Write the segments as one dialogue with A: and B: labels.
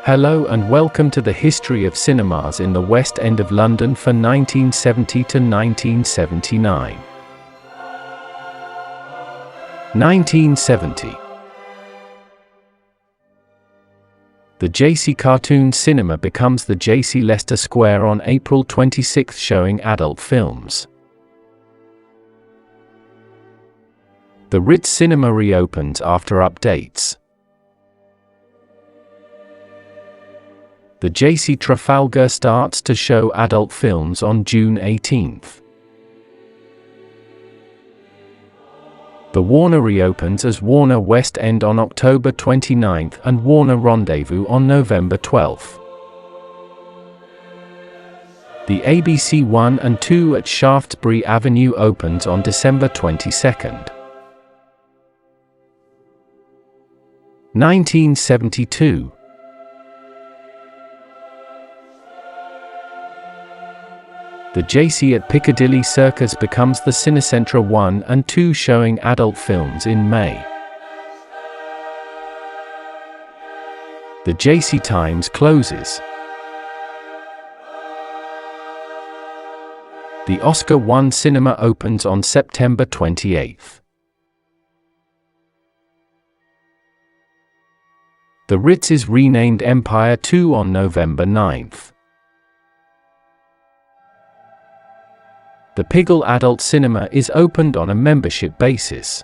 A: Hello and welcome to the history of cinemas in the West End of London for 1970 to 1979. 1970. The JC Cartoon Cinema becomes the JC Leicester Square on April 26, showing adult films. The Ritz Cinema reopens after updates. The JC Trafalgar starts to show adult films on June 18. The Warner reopens as Warner West End on October 29 and Warner Rendezvous on November 12. The ABC 1 and 2 at Shaftesbury Avenue opens on December 22. 1972. The JC at Piccadilly Circus becomes the Cinecentra 1 and 2, showing adult films in May. The JC Times closes. The Oscar 1 Cinema opens on September 28. The Ritz is renamed Empire 2 on November 9. The Pigalle Adult Cinema is opened on a membership basis.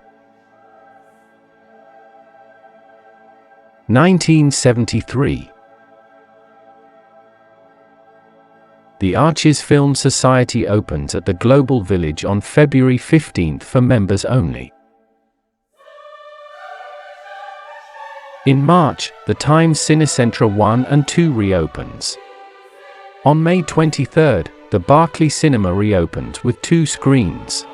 A: 1973. The Arches Film Society opens at the Global Village on February 15 for members only. In March, the Times Cinecentra 1 and 2 reopens. On May 23, the Berkeley Cinema reopens with 2 screens.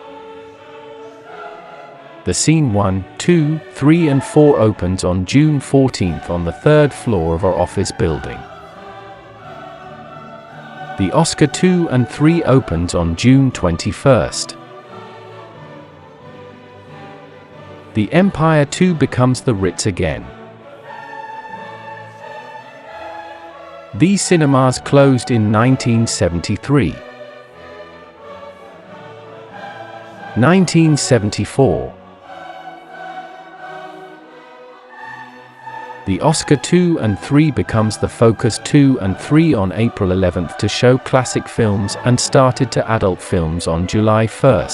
A: The Scene 1, 2, 3 and 4 opens on June 14 on the 3rd floor of our office building. The Oscar 2 and 3 opens on June 21. The Empire 2 becomes the Ritz again. These cinemas closed in 1973. 1974. The Oscar 2 and 3 becomes the Focus 2 and 3 on April 11 to show classic films and started to adult films on July 1.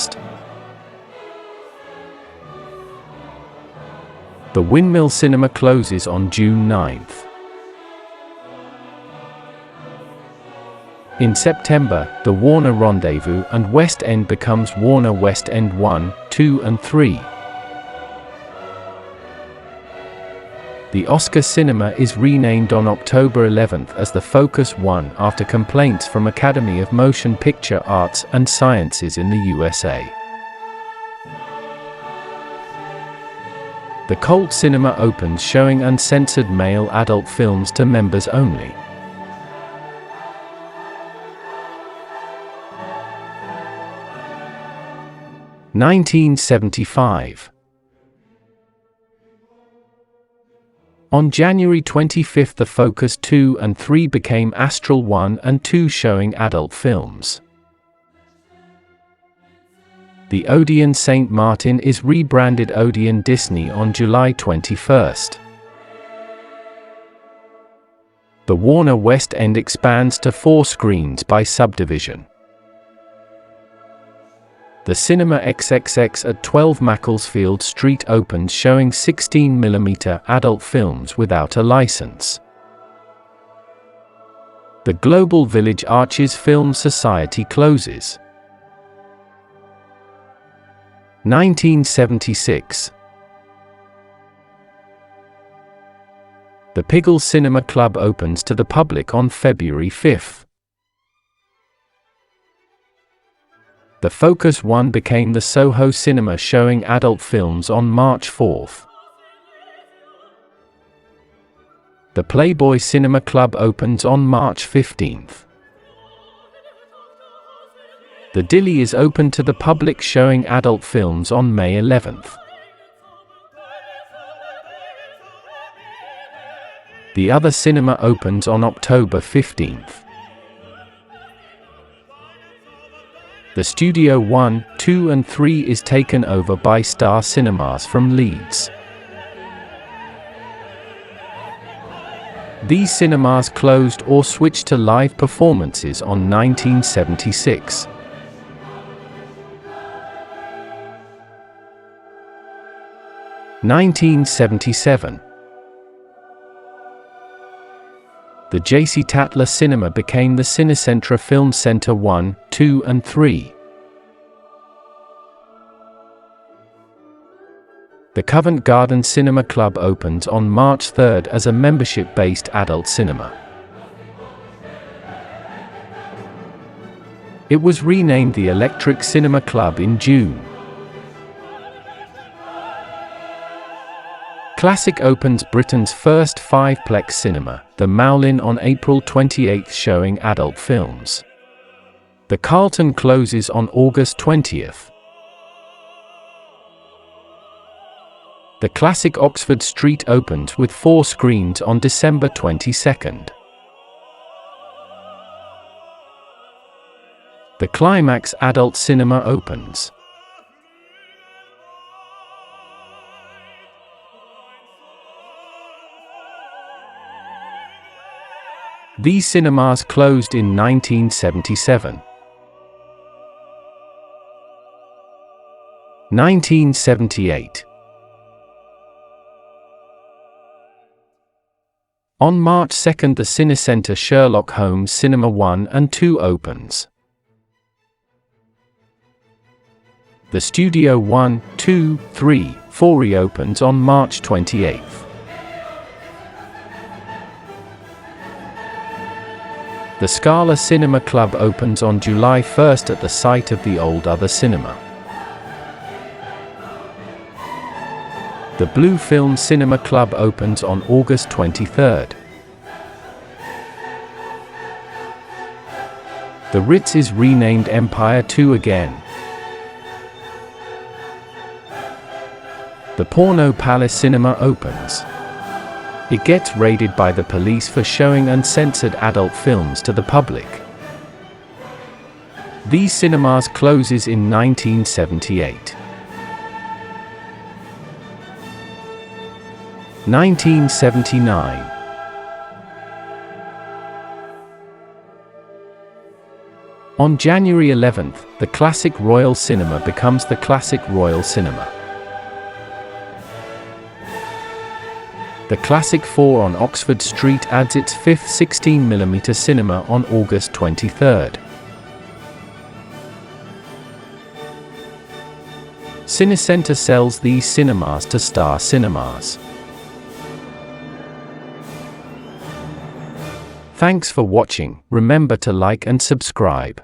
A: The Windmill Cinema closes on June 9. In September, the Warner Rendezvous and West End becomes Warner West End 1, 2 and 3. The Oscar Cinema is renamed on October 11 as the Focus 1 after complaints from Academy of Motion Picture Arts and Sciences in the USA. The Colt Cinema opens, showing uncensored male adult films to members only. 1975. On January 25, the Focus 2 and 3 became Astral 1 and 2, showing adult films. The Odeon St. Martin is rebranded Odeon Disney on July 21. The Warner West End expands to 4 screens by subdivision. The Cinema XXX at 12 Macclesfield Street opens, showing 16mm adult films without a license. The Global Village Arches Film Society closes. 1976. The Pigalle Cinema Club opens to the public on February 5. The Focus 1 became the Soho Cinema, showing adult films on March 4. The Playboy Cinema Club opens on March 15. The Dilly is open to the public, showing adult films on May 11. The other cinema opens on October 15th. The Studio 1, 2 and 3 is taken over by Star Cinemas from Leeds. These cinemas closed or switched to live performances on 1976. (1977). The J.C. Tatler Cinema became the Cinecentra Film Centre 1, 2 and 3. The Covent Garden Cinema Club opened on March 3 as a membership-based adult cinema. It was renamed the Electric Cinema Club in June. Classic opens Britain's first five-plex cinema, the Mowlin, on April 28, showing adult films. The Carlton closes on August 20. The Classic Oxford Street opens with 4 screens on December 22. The Climax Adult Cinema opens. These cinemas closed in 1977. 1978. On March 2 the Cinecentre Sherlock Holmes Cinema 1 and 2 opens. The Studio 1, 2, 3, 4 reopens on March 28. The Scala Cinema Club opens on July 1 at the site of the old Other Cinema. The Blue Film Cinema Club opens on August 23. The Ritz is renamed Empire 2 again. The Porno Palace Cinema opens. It gets raided by the police for showing uncensored adult films to the public. These cinemas closes in 1978. 1979. On January 11, the Classic Royal Cinema becomes the Classic Royal Cinema. The Classic 4 on Oxford Street adds its 5th 16mm cinema on August 23. Cinecentre sells these cinemas to Star Cinemas. Thanks for watching. Remember to like and subscribe.